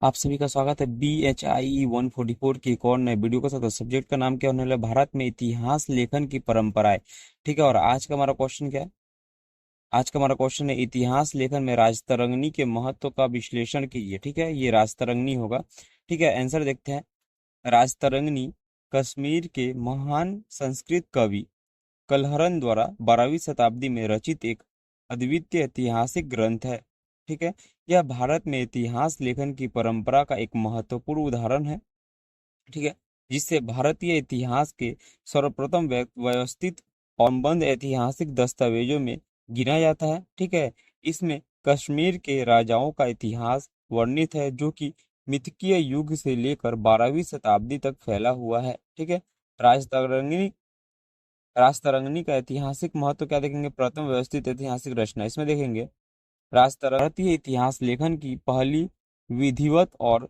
आप सभी का स्वागत है BHIE 144 की एक और नए वीडियो के साथ। सब्जेक्ट का नाम क्या होने वाला है? भारत में इतिहास लेखन की परंपराएं। ठीक है, और आज का हमारा क्वेश्चन क्या है? आज का हमारा क्वेश्चन है इतिहास लेखन में राजतरंगिणी के महत्व का विश्लेषण कीजिए। ठीक है, ये राजतरंगिणी होगा। ठीक है, आंसर देखते हैं। राजतरंगिणी कश्मीर के महान संस्कृत कवि कलहरन द्वारा 12वीं शताब्दी में रचित एक अद्वितीय ऐतिहासिक ग्रंथ है। ठीक है, यह भारत में इतिहास लेखन की परंपरा का एक महत्वपूर्ण उदाहरण है। ठीक है, जिससे भारतीय इतिहास के सर्वप्रथम व्यवस्थित और संबद्ध ऐतिहासिक दस्तावेजों में गिना जाता है। ठीक है, इसमें कश्मीर के राजाओं का इतिहास वर्णित है, जो कि मिथकीय युग से लेकर 12वीं शताब्दी तक फैला हुआ है। ठीक है, राजतरंगिणी राजतरंगिणी का ऐतिहासिक महत्व क्या देखेंगे? प्रथम व्यवस्थित ऐतिहासिक रचना, इसमें देखेंगे भारतीय इतिहास लेखन की पहली विधिवत और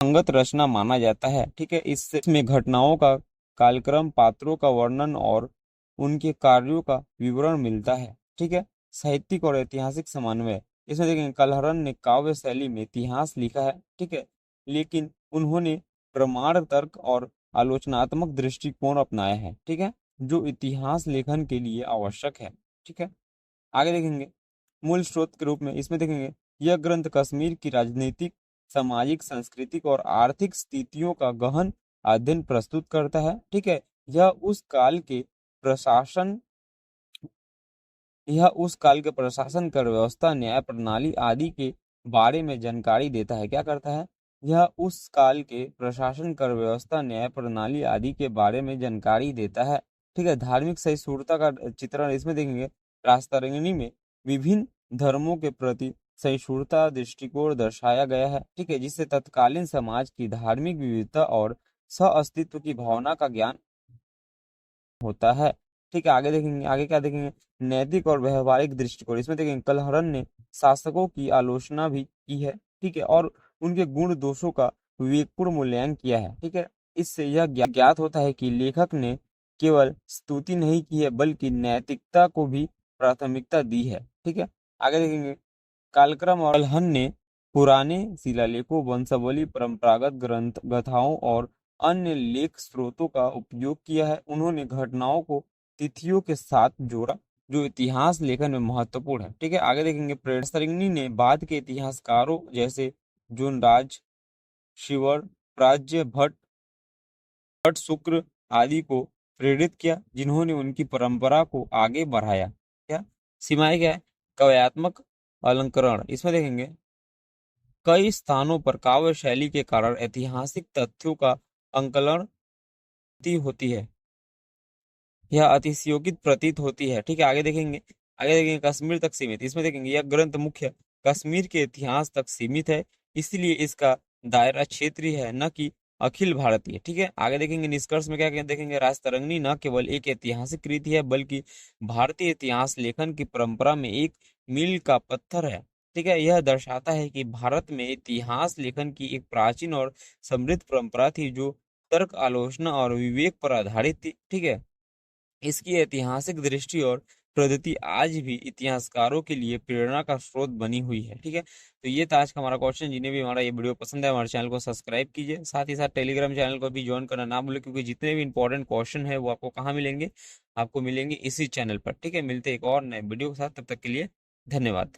संगत रचना माना जाता है। ठीक है, इसमें घटनाओं का कालक्रम, पात्रों का वर्णन और उनके कार्यों का विवरण मिलता है। ठीक है, साहित्यिक और ऐतिहासिक समन्वय, इसमें देखेंगे कलहरन ने काव्य शैली में इतिहास लिखा है। ठीक है, लेकिन उन्होंने प्रमाण तर्क और आलोचनात्मक दृष्टिकोण अपनाया है। ठीक है, जो इतिहास लेखन के लिए आवश्यक है। ठीक है, आगे देखेंगे मूल स्रोत के रूप में, इसमें देखेंगे यह ग्रंथ कश्मीर की राजनीतिक, सामाजिक, सांस्कृतिक और आर्थिक स्थितियों का गहन अध्ययन प्रस्तुत करता है। ठीक है, यह उस काल के प्रशासन यह उस काल के प्रशासन, कर व्यवस्था, न्याय प्रणाली आदि के बारे में जानकारी देता है। क्या करता है? यह उस काल के प्रशासन, कर व्यवस्था, न्याय प्रणाली आदि के बारे में जानकारी देता है। ठीक है, धार्मिक सहिष्णुता का चित्रण, इसमें देखेंगे राजतरंगिणी में विभिन्न धर्मों के प्रति सहिष्णुता दृष्टिकोण दर्शाया गया है। ठीक है, जिससे तत्कालीन समाज की धार्मिक विविधता और सह अस्तित्व की भावना का ज्ञान होता है। ठीक है, आगे देखेंगे, आगे क्या देखेंगे? नैतिक और व्यवहारिक दृष्टिकोण, इसमें देखेंगे कलहरन ने शासकों की आलोचना भी की है। ठीक है, और उनके गुण दोषों का विवेकपूर्ण मूल्यांकन किया है। ठीक है, इससे यह ज्ञात होता है कि लेखक ने केवल स्तुति नहीं की है, बल्कि नैतिकता को भी प्राथमिकता दी है। ठीक है, आगे देखेंगे कालक्रम और कलहन ने पुराने शिलालेखों, वंशावली, परंपरागत ग्रंथ, गाथाओं और अन्य लेख स्रोतों का उपयोग किया है। उन्होंने घटनाओं को तिथियों के साथ जोड़ा, जो इतिहास लेखन में महत्वपूर्ण है। ठीक है, आगे देखेंगे प्रेसरिंगनी ने बाद के इतिहासकारों जैसे जोनराज, शिवर, प्राज्य भट्ट, भट्ट शुक्र आदि को प्रेरित किया, जिन्होंने उनकी परंपरा को आगे बढ़ाया। क्या सीमाएं क्या है? काव्यात्मक अलंकरण, इसमें देखेंगे कई स्थानों पर काव्य शैली के कारण ऐतिहासिक तथ्यों का अंकलन होती है, यह अतिशयोक्ति प्रतीत होती है। ठीक है, आगे देखेंगे कश्मीर तक सीमित, इसमें देखेंगे यह ग्रंथ मुख्य कश्मीर के इतिहास तक सीमित है, इसलिए इसका दायरा क्षेत्रीय है, न कि अखिल भारतीय। ठीक है, आगे देखेंगे निष्कर्ष में क्या देखेंगे राजतरंगिणी न केवल एक ऐतिहासिक कृति है, बल्कि भारतीय इतिहास लेखन की परंपरा में एक मील का पत्थर है। ठीक है, यह दर्शाता है कि भारत में इतिहास लेखन की एक प्राचीन और समृद्ध परंपरा थी, जो तर्क, आलोचना और विवेक पर आधारित थी। ठीक है, इसकी ऐतिहासिक दृष्टि और पद्धति आज भी इतिहासकारों के लिए प्रेरणा का स्रोत बनी हुई है। ठीक है, तो ये था आज का हमारा क्वेश्चन। जिन्हें भी हमारा ये वीडियो पसंद है, हमारे चैनल को सब्सक्राइब कीजिए, साथ ही साथ टेलीग्राम चैनल को भी ज्वाइन करना ना भूलें, क्योंकि जितने भी इंपॉर्टेंट क्वेश्चन है वो आपको कहाँ मिलेंगे? आपको मिलेंगे इसी चैनल पर। ठीक है, मिलते हैं एक और नए वीडियो के साथ, तब तक के लिए धन्यवाद।